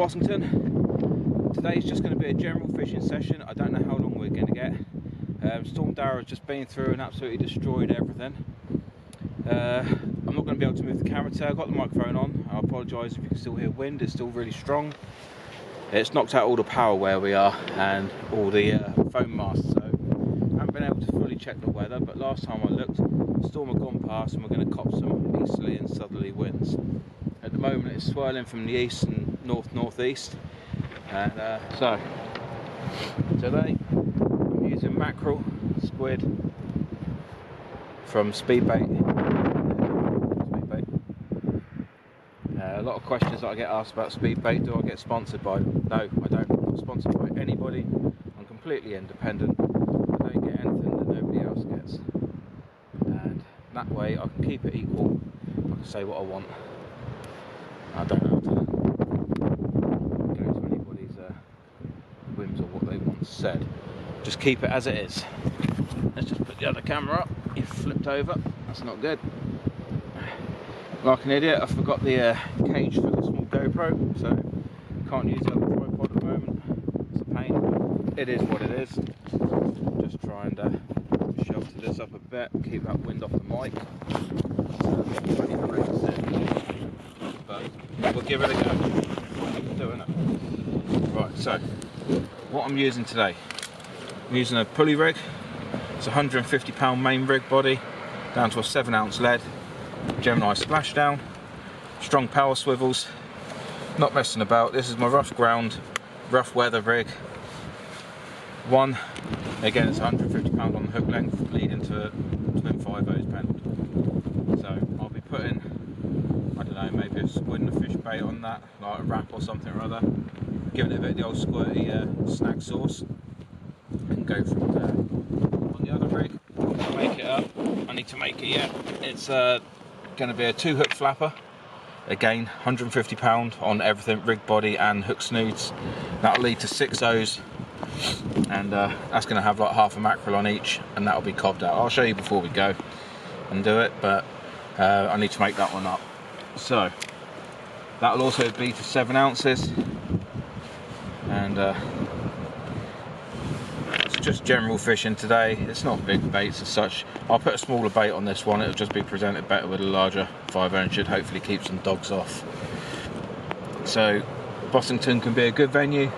Bossington. Today's just going to be a general fishing session. I don't know how long we're going to get. Storm Darragh has just been through and absolutely destroyed everything. I'm not going to be able to move the camera today. I've got the microphone on. I apologise if you can still hear wind. It's still really strong. It's knocked out all the power where we are and all the foam masts, so I haven't been able to fully check the weather, but last time I looked, the storm had gone past and we're going to cop some easterly and southerly winds. At the moment it's swirling from the east and north-northeast, and so today I'm using mackerel, squid from Speedbait. A lot of questions that I get asked about Speedbait. Do I get sponsored by them? No, I don't. I'm not sponsored by anybody. I'm completely independent. I don't get anything that nobody else gets, and that way I can keep it equal. I can say what I want. I don't have to go to anybody's whims or what they once said. Just keep it as it is. Let's just put the other camera up. You've flipped over. That's not good. Like an idiot, I forgot the cage for the small GoPro, so can't use the other tripod at the moment. It's a pain. It is what it is. Just try and shelter this up a bit, keep that wind off the mic. But we'll give it a go. I'm doing it. Right, so what I'm using today, I'm using a pulley rig. It's a 150 pound main rig body down to a 7-ounce lead. Gemini splashdown, strong power swivels, not messing about. This is my rough ground, rough weather rig. One, again it's 150 pound on the hook length, leading to twin 5/0s pedalled. So I'll be putting, I don't know, maybe a squid and a fish bait on that, like a wrap or something or other, giving it a bit of the old squirty Snag sauce, and go from there. On the other rig, I'll make it up. I need to make it yet. It's going to be a 2-hook flapper, again 150 pound on everything, rig body and hook snoods. That'll lead to 6 O's, and that's going to have like half a mackerel on each, and that'll be cobbed out. I'll show you before we go and do it, but I need to make that one up. So that'll also be to 7 ounces, and just general fishing today. It's not big baits as such. I'll put a smaller bait on this one. It'll just be presented better with a larger 5/0 and should hopefully keep some dogs off. So Bossington can be a good venue,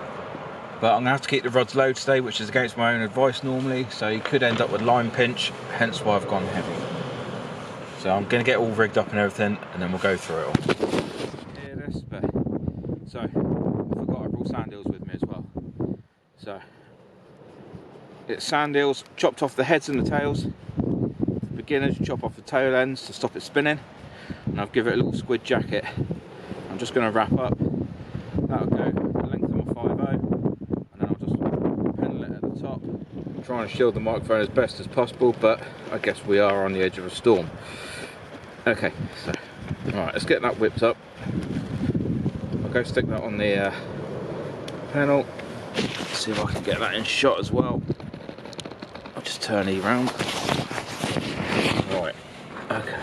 but I'm gonna have to keep the rods low today, which is against my own advice normally, so you could end up with line pinch, hence why I've gone heavy. So I'm gonna get all rigged up and everything, and then we'll go through it all. Hear this, but so I forgot I brought sand eels with me as well. So it's sand eels, chopped off the heads and the tails. For beginners, chop off the tail ends to stop it spinning, and I've given it a little squid jacket. I'm just going to wrap up. That'll go the length of my 5/0, and then I'll just pedal it at the top. I'm trying to shield the microphone as best as possible, but I guess we are on the edge of a storm. Okay, so alright, let's get that whipped up. I'll go stick that on the panel. See if I can get that in shot as well. I'll just turn these round. Right, okay.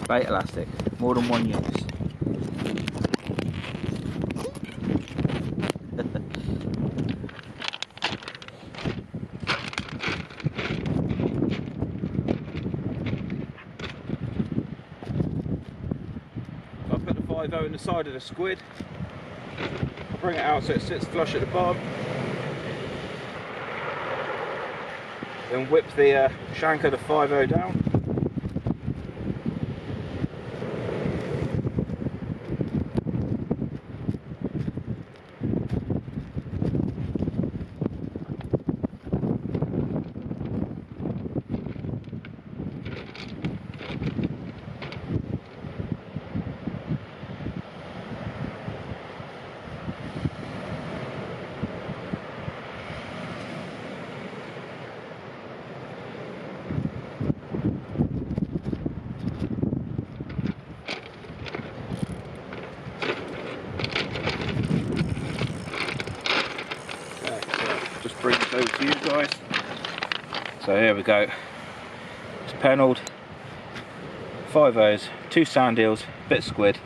Bait elastic, more than one use. So I put the 5/0 in the side of the squid. Bring it out so it sits flush at the bottom. Then whip the shank of the 5/0 down. Bring it over to you guys. So here we go. It's pennelled, 5/0s, 2 sand eels, bit of squid.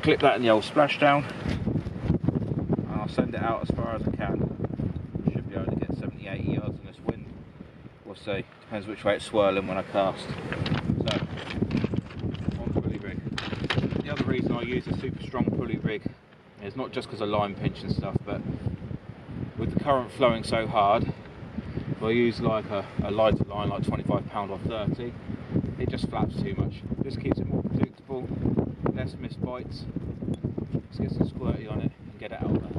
Clip that in the old splashdown, and I'll send it out as far as I can. Should be able to get 70-80 yards in this wind. We'll see. Depends which way it's swirling when I cast. So, on pulley rig. The other reason I use a super strong pulley rig is not just because of line pinch and stuff, but with the current flowing so hard, if I use like a lighter line, like 25 pound or 30, it just flaps too much. This keeps it more predictable, less missed bites. Let's get some squirty on it and get it out there.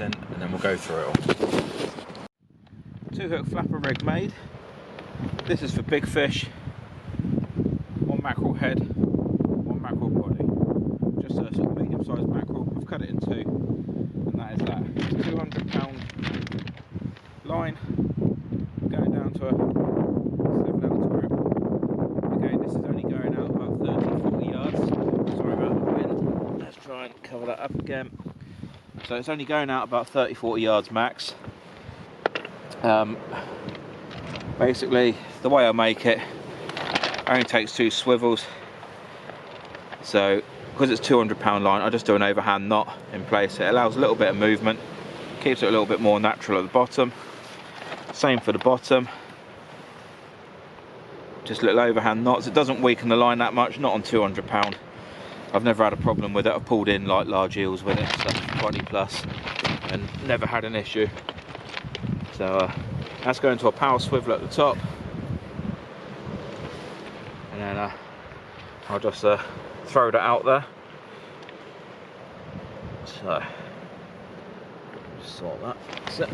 And then we'll go through it all. 2 hook flapper rig made. This is for big fish. 1 mackerel head, 1 mackerel body. Just a sort of medium sized mackerel. I've cut it in 2, and that is that. It's a 200 pound line going down to a 7-ounce grip. Okay, this is only going out about 30-40 yards. Sorry about the wind. Let's try and cover that up again. So it's only going out about 30-40 yards max. Basically, the way I make it only takes 2 swivels. So because it's 200 pound line, I just do an overhand knot in place. It allows a little bit of movement, keeps it a little bit more natural at the bottom. Same for the bottom. Just little overhand knots. It doesn't weaken the line that much, not on 200 pound. I've never had a problem with it. I've pulled in like large eels with it, so 20 plus, and never had an issue. So that's going to a power swivel at the top, and then I'll just throw that out there. So just sort that. That's it.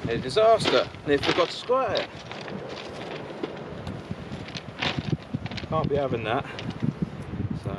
A disaster. They forgot to squirt it. Can't be having that. So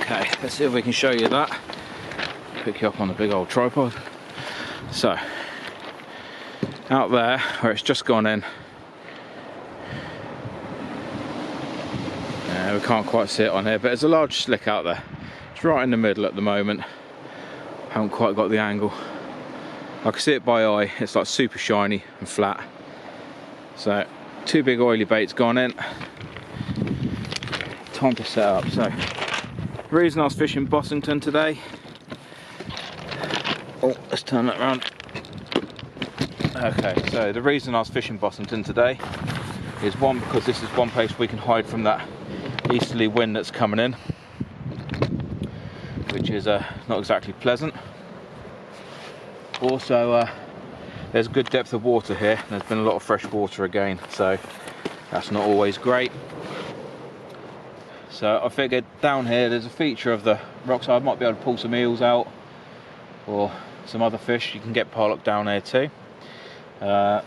Okay, let's see if we can show you that. Pick you up on the big old tripod. So, out there where it's just gone in, we can't quite see it on here, but there's a large slick out there. It's right in the middle at the moment. Haven't quite got the angle. I can see it by eye. It's like super shiny and flat. So, 2 big oily baits gone in. Time to set up. So, the reason I was fishing Bossington today. Oh, let's turn that around. Okay, so the reason I was fishing Bossington today is one, because this is one place we can hide from that easterly wind that's coming in, which is not exactly pleasant. Also, there's a good depth of water here. There's been a lot of fresh water again, so that's not always great. So I figured down here there's a feature of the rock, so I might be able to pull some eels out or some other fish. You can get pollock down there too. Got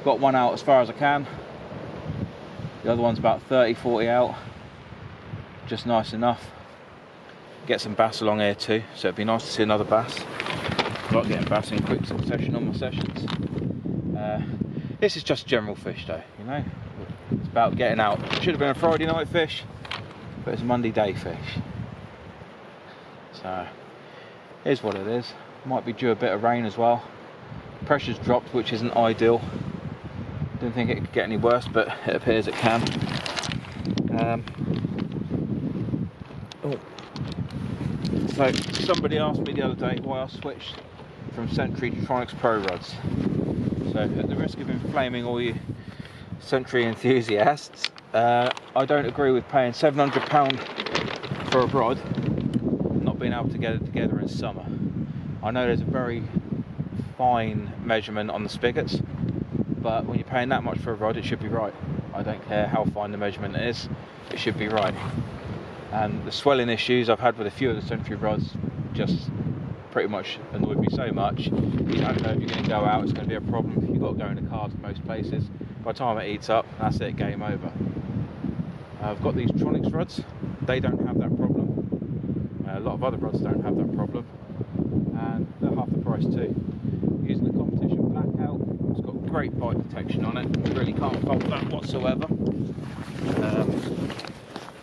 one out as far as I can. The other one's about 30-40 out, just nice enough. Get some bass along here too, so it'd be nice to see another bass. I like getting bass in quick succession on my sessions. This is just general fish though, you know. It's about getting out. It should have been a Friday night fish, but it's a Monday day fish. So, here's what it is. Might be due a bit of rain as well. Pressure's dropped, which isn't ideal. Didn't think it could get any worse, but it appears it can. So somebody asked me the other day why I switched from Century to Tronics Pro rods. So at the risk of inflaming all you Century enthusiasts, I don't agree with paying £700 for a rod and not being able to get it together in summer. I know there's a very fine measurement on the spigots, but when you're paying that much for a rod, it should be right. I don't care how fine the measurement is, it should be right. And the swelling issues I've had with a few of the Century rods just pretty much annoyed me so much. You don't know if you're going to go out, it's going to be a problem. You've got to go in a car to most places. By the time it eats up, that's it, game over. I've got these Tronics rods, they don't have that problem. A lot of other rods don't have that problem, and they're half the price too. Using the competition blackout, it's got great bite detection on it, you really can't fault that whatsoever.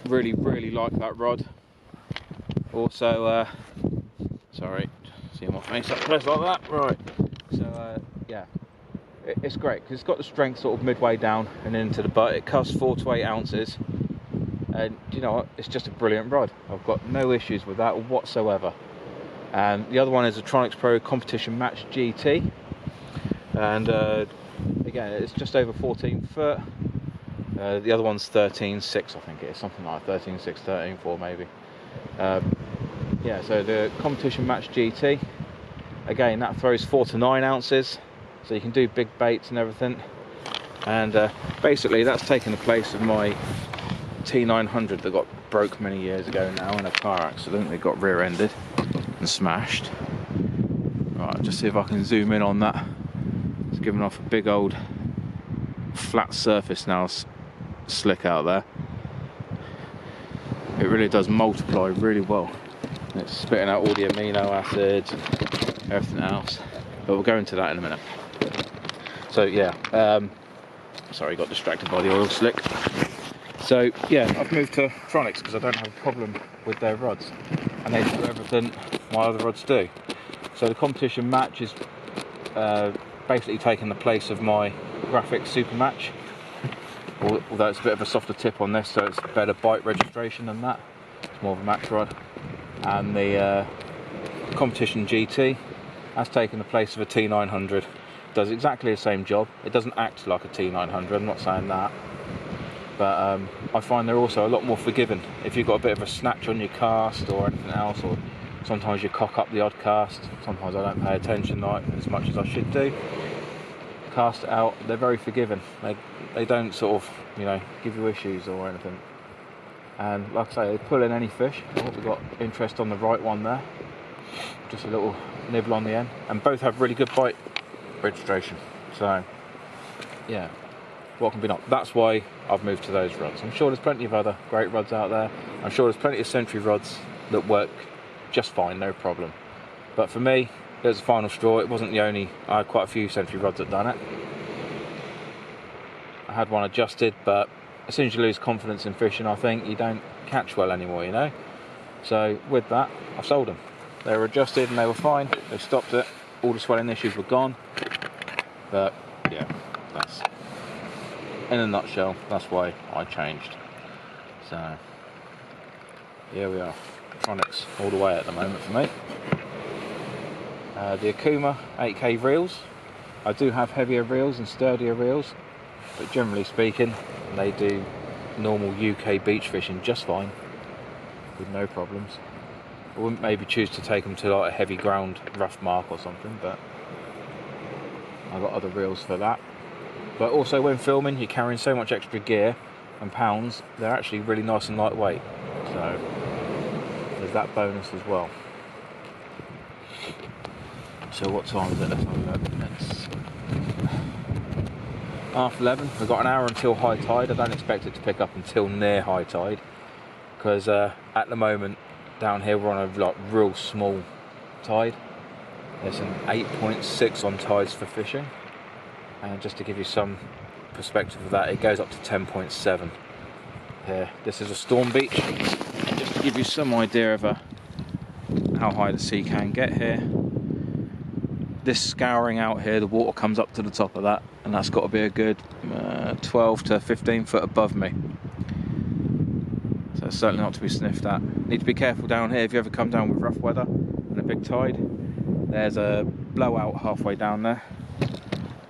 Really like that rod. Also, sorry, see my face up close like that, right. So yeah, it's great because it's got the strength sort of midway down and into the butt. It costs 4 to 8 ounces, and you know what, it's just a brilliant rod. I've got no issues with that whatsoever. And the other one is a Tronics Pro Competition Match GT, and again it's just over 14 foot. The other one's 13.6, I think it is, something like 13.6, 13.4 maybe. Yeah, so the Competition Match GT, again that throws 4 to 9 ounces, so you can do big baits and everything. And basically that's taken the place of my T900 that got broke many years ago now in a car accident. It got rear-ended and smashed. Right, just see if I can zoom in on that. It's giving off a big old flat surface now, slick out there. It really does multiply really well. It's spitting out all the amino acids and everything else, but we'll go into that in a minute. So yeah, sorry, got distracted by the oil slick. So yeah, I've moved to Tronics because I don't have a problem with their rods, and they do everything my other rods do. So the Competition Match is basically taking the place of my Graphic Super Match, although it's a bit of a softer tip on this, so it's better bite registration than that. It's more of a match rod. And the Competition GT has taken the place of a T900. Does exactly the same job. It doesn't act like a T900, I'm not saying that, but I find they're also a lot more forgiving. If you've got a bit of a snatch on your cast or anything else, or sometimes you cock up the odd cast, sometimes I don't pay attention like as much as I should do, cast it out, they're very forgiving. They don't sort of, you know, give you issues or anything. And like I say, they pull in any fish. I hope we've got interest on the right one there. Just a little nibble on the end. And both have really good bite registration. So, yeah. what can be done? That's why I've moved to those rods. I'm sure there's plenty of other great rods out there. I'm sure there's plenty of Century rods that work just fine, no problem. But for me, it was the final straw. It wasn't the only. I had quite a few Century rods that done it. I had one adjusted, but as soon as you lose confidence in fishing, I think you don't catch well anymore, you know. So with that, I've sold them. They were adjusted and they were fine. They stopped it. All the swelling issues were gone. But yeah, that's in a nutshell. That's why I changed. So here we are. Tronics all the way at the moment for me. The Akuma 8K reels. I do have heavier reels and sturdier reels, but generally speaking, they do normal UK beach fishing just fine, with no problems. I wouldn't maybe choose to take them to like a heavy ground rough mark or something, but I've got other reels for that. But also when filming, you're carrying so much extra gear and pounds, they're actually really nice and lightweight. So there's that bonus as well. So what time is it? Let's have a look. It's 11:30. We've got an hour until high tide. I don't expect it to pick up until near high tide, because at the moment down here we're on a like real small tide. There's an 8.6 on tides for fishing, and just to give you some perspective of that, it goes up to 10.7 here. This is a storm beach, just to give you some idea of how high the sea can get here. This scouring out here, the water comes up to the top of that, and that's got to be a good 12 to 15 foot above me. So it's certainly not to be sniffed at. Need to be careful down here if you ever come down with rough weather and a big tide. There's a blowout halfway down there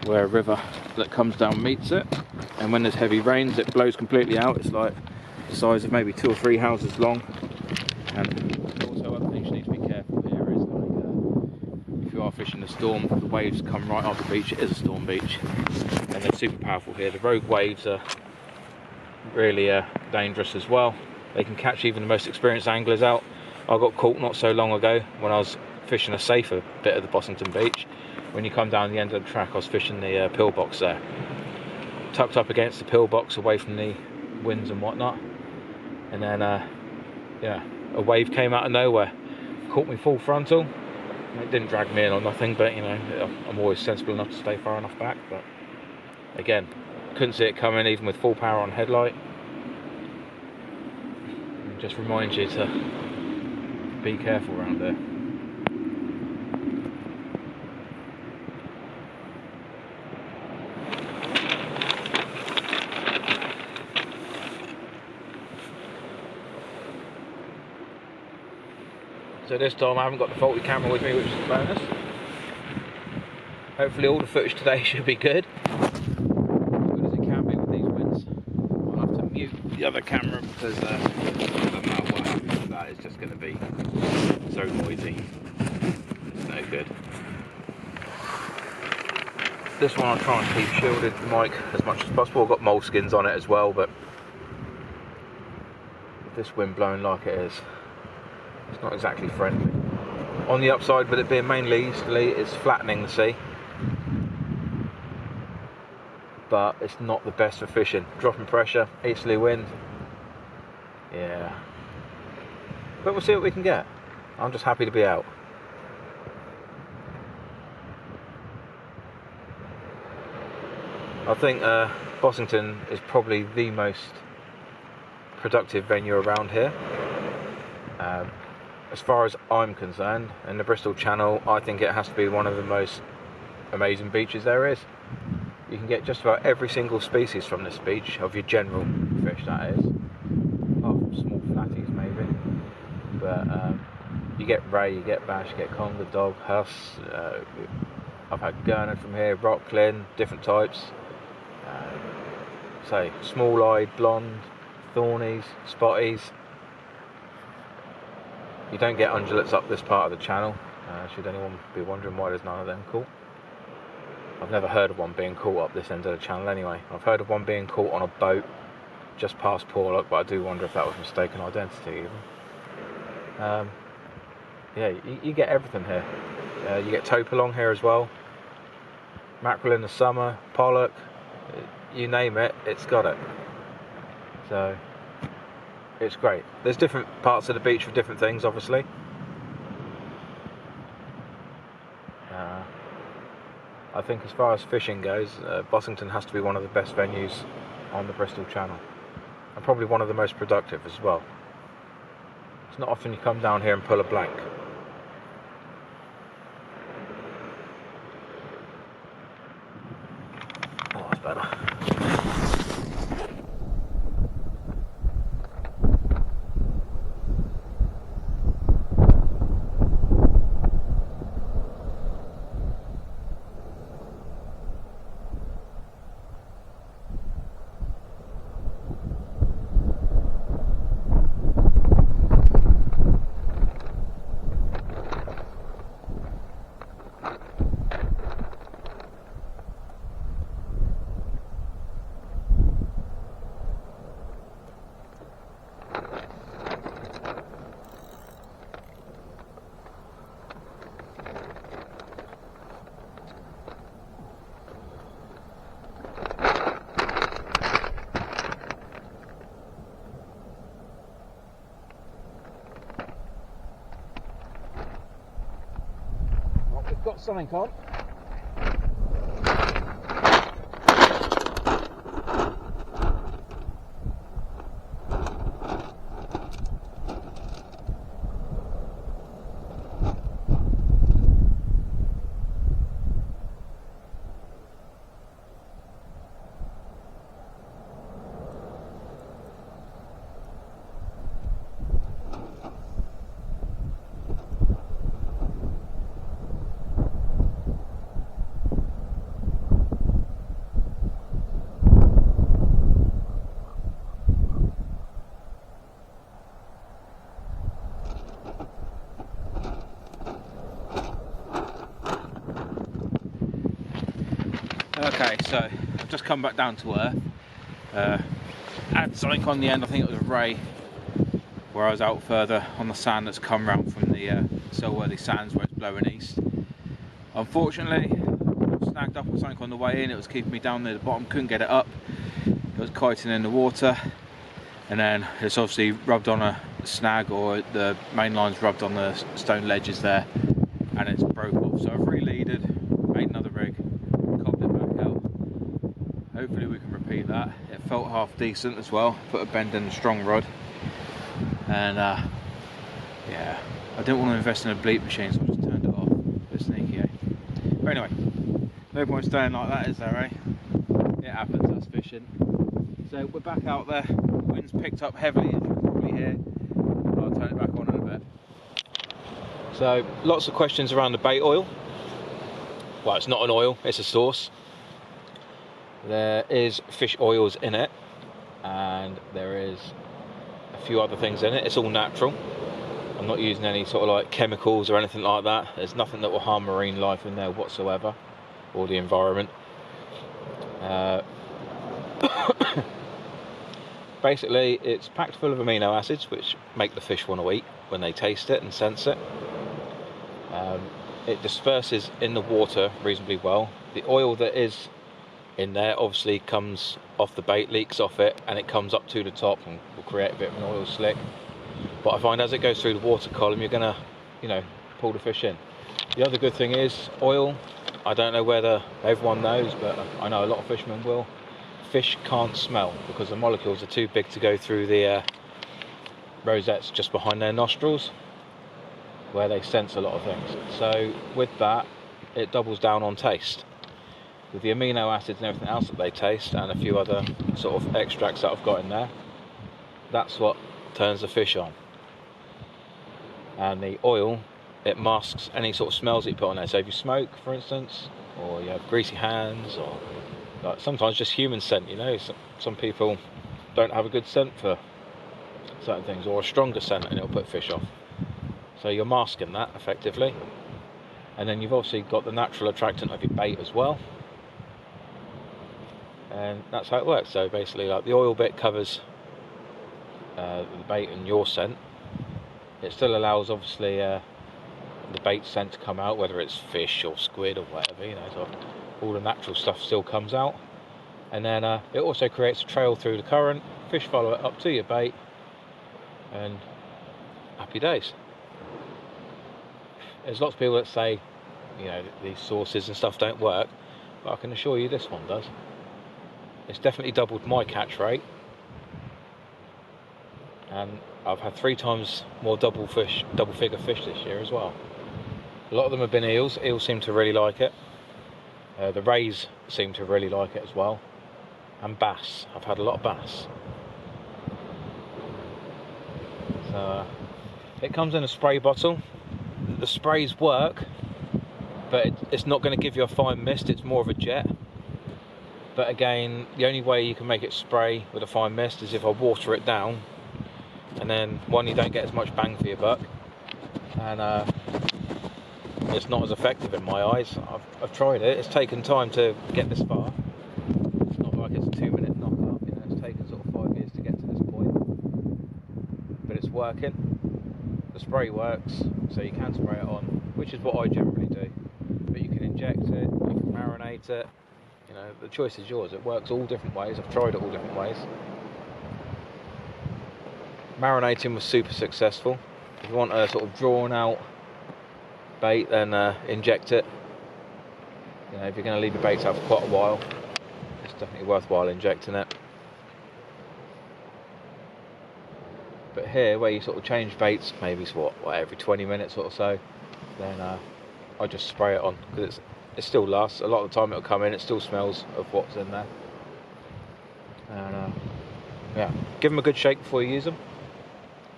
where a river that comes down meets it, and when there's heavy rains it blows completely out. It's like the size of maybe 2 or 3 houses long. And also other things you need to be careful here is like if you are fishing a storm, the waves come right off the beach. It is a storm beach and they're super powerful here. The rogue waves are really dangerous as well. They can catch even the most experienced anglers out. I got caught not so long ago when I was fishing a safer bit of the Bossington beach. When you come down the end of the track, I was fishing the pillbox there, tucked up against the pillbox away from the winds and whatnot, and then yeah, a wave came out of nowhere, caught me full frontal. It didn't drag me in or nothing, but you know, I'm always sensible enough to stay far enough back. But again, couldn't see it coming even with full power on headlight. It just reminds you to be careful around there. So this time I haven't got the faulty camera with me, which is a bonus. Hopefully all the footage today should be good. As good as it can be with these winds. I'll have to mute the other camera because no matter what happens with that, it's just going to be so noisy. It's no good. This one I'll try and keep shielded the mic as much as possible. I've got moleskins on it as well, but with this wind blowing like it is, it's not exactly friendly. On the upside, with it being mainly easterly, it's flattening the sea, but it's not the best for fishing. Dropping pressure, easterly wind, yeah. But we'll see what we can get. I'm just happy to be out. I think Bossington is probably the most productive venue around here. As far as I'm concerned, in the Bristol Channel, I think it has to be one of the most amazing beaches there is. You can get just about every single species from this beach, of your general fish that is, apart from small flatties maybe. But you get ray, you get bass, you get conger, dog, huss. I've had gurnard from here, rockclin, different types. Say small-eyed, blonde, thornies, spotties. You don't get undulates up this part of the channel, should anyone be wondering why there's none of them caught. I've never heard of one being caught up this end of the channel anyway. I've heard of one being caught on a boat just past Porlock, but I do wonder if that was mistaken identity even. Yeah, you get everything here. You get topalong here as well, mackerel in the summer, pollock. you name it, it's got it. So it's great. There's different parts of the beach for different things, obviously. I think as far as fishing goes, Bossington has to be one of the best venues on the Bristol Channel, and probably one of the most productive as well. It's not often you come down here and pull a blank. Oh, that's better. Got something on. Okay, so I've just come back down to earth. Had something on the end, I think it was a ray, where I was out further on the sand that's come round from the Selworthy Sands where it's blowing east. Unfortunately, snagged up on something on the way in. It was keeping me down near the bottom, couldn't get it up. It was kiting in the water, and then it's obviously rubbed on a snag, or the main line's rubbed on the stone ledges there, and it's broke off. So I've re-leaded, made another rig, cobbed it back out. Hopefully we can repeat that. It felt half decent as well. Put a bend in the strong rod, and yeah, I didn't want to invest in a bleep machine, so I just turned it off. Bit sneaky, eh? But anyway, no point staying like that, is there, eh? It happens, that's fishing. So we're back out there. Wind's picked up heavily, as you can probably hear. I'll turn it back on in a bit. So lots of questions around the bait oil. Well, it's not an oil, it's a sauce. There is fish oils in it, and there is a few other things in it. It's all natural. I'm not using any sort of like chemicals or anything like that. There's nothing that will harm marine life in there whatsoever, or the environment. Basically, it's packed full of amino acids which make the fish want to eat when they taste it and sense it. It disperses in the water reasonably well. The oil that is in there obviously comes off the bait, leaks off it, and it comes up to the top and will create a bit of an oil slick. But I find as it goes through the water column, you're gonna, pull the fish in. The other good thing is oil. I don't know whether everyone knows, but I know a lot of fishermen will. Fish can't smell because the molecules are too big to go through the rosettes just behind their nostrils, where they sense a lot of things. So with that, it doubles down on taste. With the amino acids and everything else that they taste, and a few other sort of extracts that I've got in there, that's what turns the fish on. And the oil, it masks any sort of smells that you put on there. So if you smoke, for instance, or you have greasy hands, or like sometimes just human scent, some people don't have a good scent for certain things, or a stronger scent, and it'll put fish off. So you're masking that effectively. And then you've obviously got the natural attractant of your bait as well, and that's how it works. So basically, like, the oil bit covers the bait and your scent. It still allows obviously the bait scent to come out, whether it's fish or squid or whatever, so all the natural stuff still comes out. and then it also creates a trail through the current. Fish follow it up to your bait, and happy days. There's lots of people that say, you know, these sources and stuff don't work, but I can assure you this one does. It's definitely doubled my catch rate, and I've had 3 times more double figure fish this year as well. A lot of them have been eels. Eels seem to really like it. The rays seem to really like it as well, and bass. I've had a lot of bass. So it comes in a spray bottle. The sprays work, but it's not going to give you a fine mist. It's more of a jet. But again, the only way you can make it spray with a fine mist is if I water it down, and then one, you don't get as much bang for your buck, and it's not as effective in my eyes. I've tried it. It's taken time to get this far. It's not like it's a 2-minute knock-up. You know, it's taken sort of 5 years to get to this point, but it's working. The spray works, so you can spray it on, which is what I generally do. But you can inject it, you can marinate it. You know, the choice is yours. It works all different ways. I've tried it all different ways. Marinating was super successful. If you want a sort of drawn out bait, then inject it. You know, if you're going to leave your baits out for quite a while, it's definitely worthwhile injecting it. But here, where you sort of change baits, maybe every 20 minutes or so, then I just spray it on, because it still lasts. A lot of the time it'll come in, it still smells of what's in there. And yeah, give them a good shake before you use them,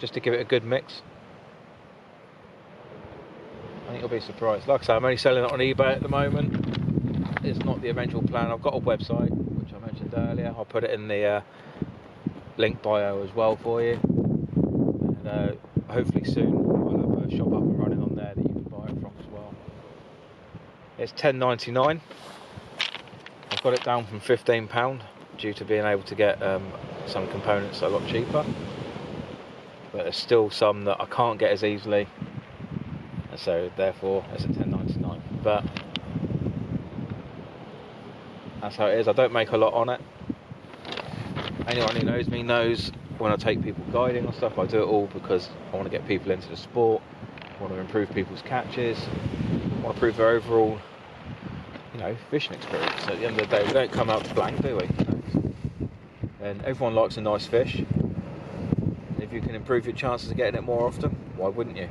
just to give it a good mix. I think you'll be surprised. Like I say, I'm only selling it on eBay at the moment. It's not the eventual plan. I've got a website, which I mentioned earlier. I'll put it in the link bio as well for you. And hopefully soon I'll have a shop up and running on there that you can buy it from as well. It's $10.99. I've got it down from £15 due to being able to get some components a lot cheaper. But there's still some that I can't get as easily, and so therefore it's at $10.99. But that's how it is. I don't make a lot on it. Anyone who knows me knows when I take people guiding and stuff, I do it all because I want to get people into the sport, I want to improve people's catches, I want to improve their overall, you know, fishing experience. So at the end of the day, we don't come out to blank, do we? And everyone likes a nice fish. And if you can improve your chances of getting it more often, why wouldn't you?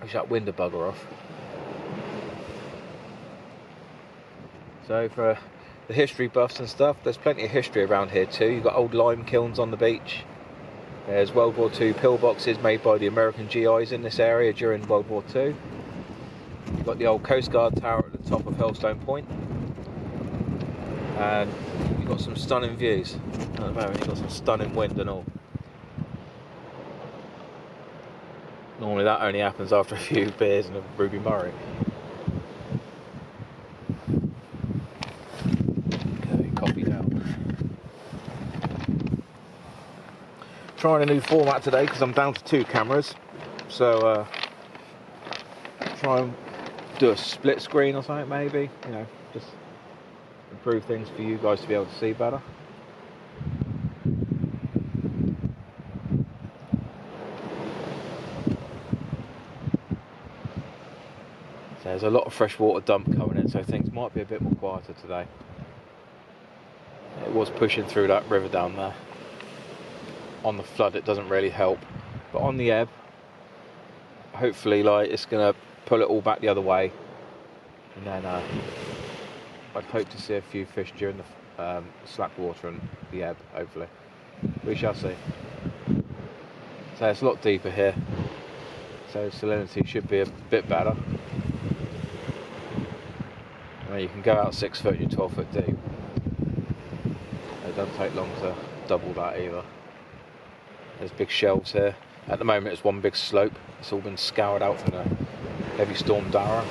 Wish that wind would bugger off. So for the history buffs and stuff, there's plenty of history around here too. You've got old lime kilns on the beach. There's World War II pillboxes made by the American GIs in this area during World War II. You've got the old Coast Guard tower at the top of Hellstone Point. And you've got some stunning views. At the moment you've got some stunning wind and all. Normally that only happens after a few beers and a Ruby Murray. Okay, copied out. Trying a new format today because I'm down to 2 cameras. So try and do a split screen or something maybe. You know, just improve things for you guys to be able to see better. There's a lot of freshwater dump coming in, so things might be a bit more quieter today. It was pushing through that river down there. On the flood it doesn't really help, but on the ebb, hopefully like it's going to pull it all back the other way, and then I'd hope to see a few fish during the slack water and the ebb, hopefully. We shall see. So it's a lot deeper here, so salinity should be a bit better. You can go out 6 foot, you're 12 foot deep. It doesn't take long to double that either. There's big shelves here. At the moment it's one big slope. It's all been scoured out from the heavy storm Darragh.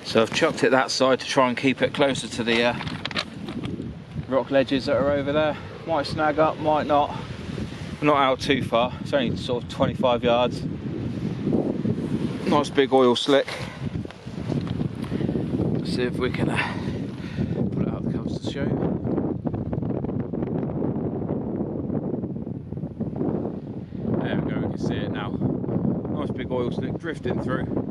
So I've chucked it that side to try and keep it closer to the rock ledges that are over there. Might snag up, might not. I'm not out too far, it's only sort of 25 yards. Nice big oil slick. Let's see if we can pull it out of the covers to show you. There we go, we can see it now. Nice big oil slick drifting through.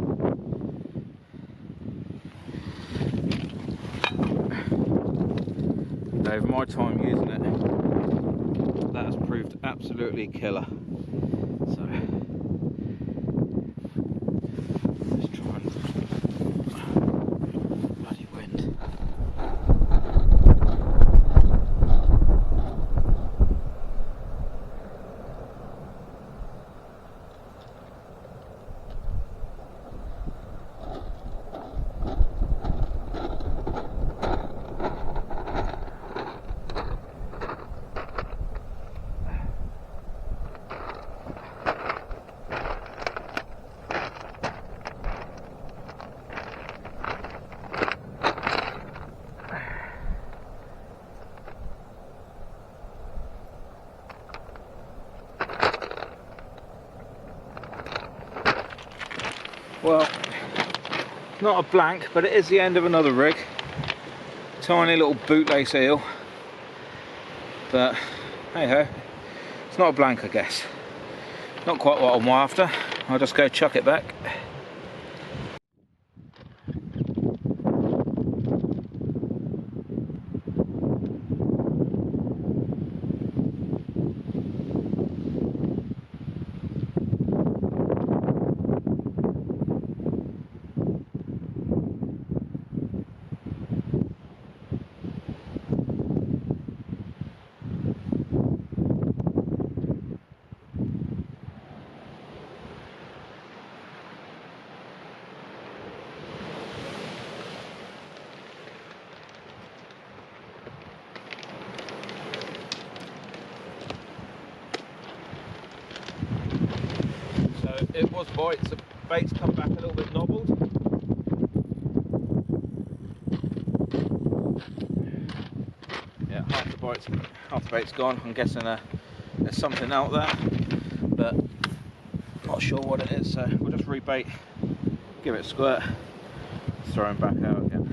Over my time using it, that has proved absolutely killer. So let's try and bloody wind. Well, not a blank, but it is the end of another rig. Tiny little bootlace eel. But hey ho, it's not a blank, I guess. Not quite what I'm after. I'll just go chuck it back. It was bites, the bait's come back a little bit nobbled. Yeah, half the bait's gone. I'm guessing there's something out there, but not sure what it is, so we'll just rebait, give it a squirt, throw him back out again.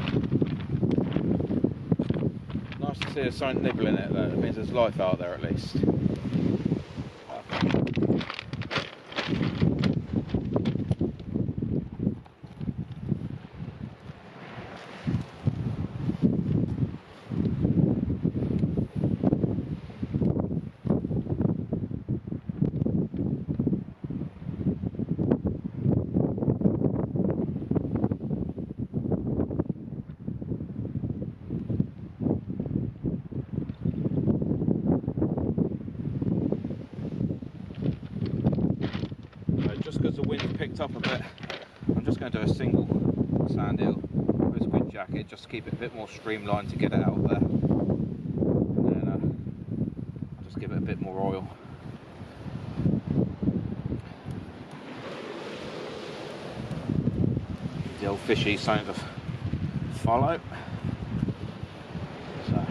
Nice to see there's something nibbling it though, it means there's life out there at least. Just because the wind's picked up a bit, I'm just going to do a single sand eel with a squid jacket just to keep it a bit more streamlined to get it out there. And then I'll just give it a bit more oil. The old fishy something to follow. So.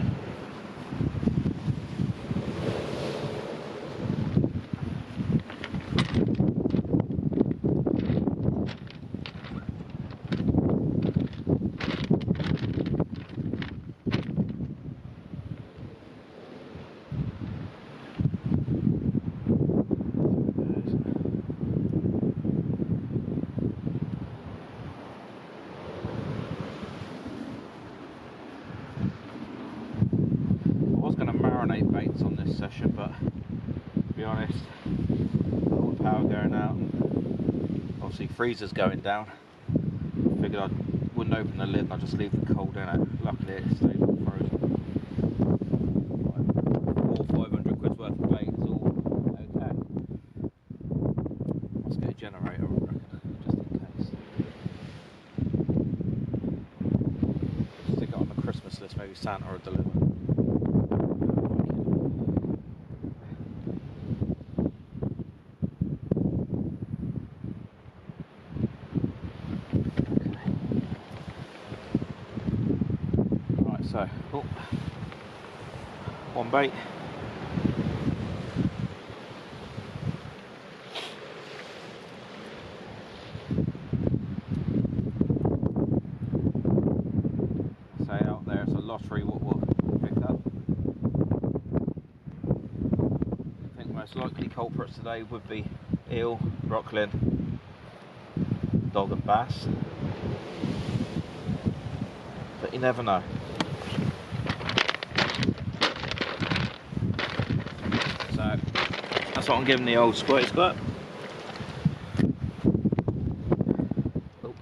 Marinate baits on this session, but to be honest, all the power going out, obviously freezer's going down. Figured I wouldn't open the lid and I'd just leave the cold in it. Luckily it stayed all frozen. Like 400-500 quid's worth of bait is all okay. Let's get a generator, I reckon, just in case. Stick it on the Christmas list, maybe Santa will deliver. So, one bait. Say out there, it's a lottery what we'll pick up. I think the most likely culprits today would be eel, brocklin, dog and bass. But you never know. So that's what I'm giving the old squirty squirt. Oh,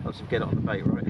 let's get it on the bait right.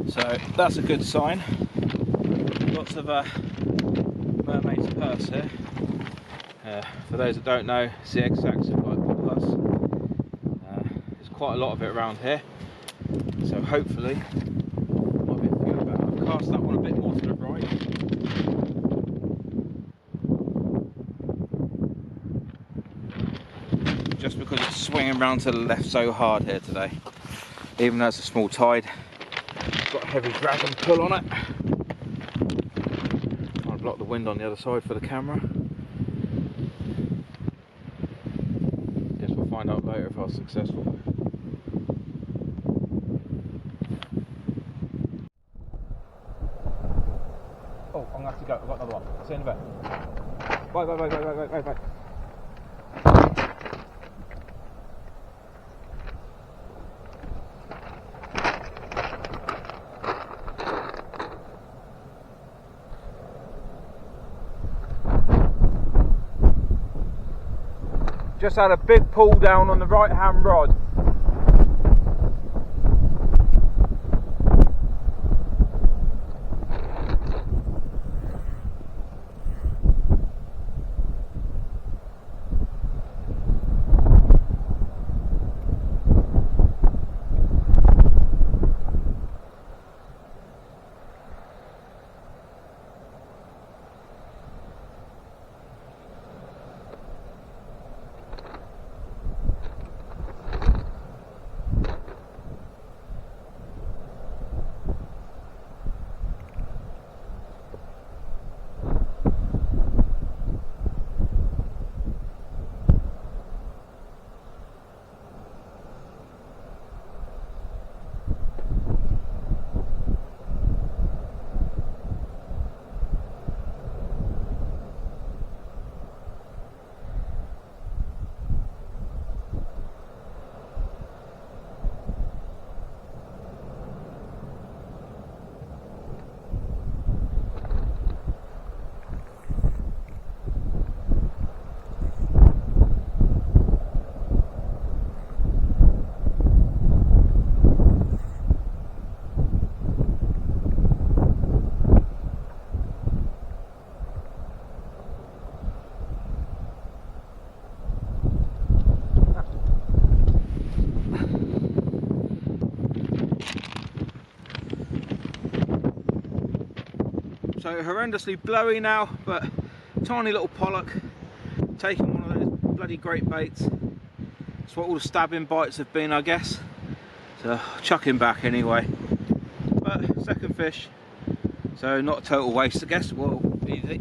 So that's a good sign. Lots of mermaid's purse here. For those that don't know, it's the exact like purse. There's quite a lot of it around here. So hopefully, might be a few about. I've cast that one a bit more to the right. Just because it's swinging around to the left so hard here today. Even though it's a small tide. Got a heavy drag and pull on it. Trying to block the wind on the other side for the camera. Guess we'll find out later if I was successful. Oh, I'm gonna have to go. I've got another one. See you in a bit. Bye, bye, bye, bye, bye, bye, bye. Just had a big pull down on the right hand rod. So horrendously blowy now, but tiny little pollock, taking one of those bloody great baits. That's what all the stabbing bites have been, I guess. So chuck him back anyway. But second fish, so not a total waste, I guess. Whoa, easy.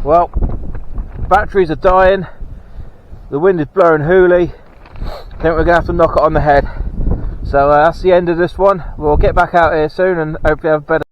Well, batteries are dying, the wind is blowing hooly. I think we're going to have to knock it on the head. So that's the end of this one. We'll get back out here soon and hopefully have a better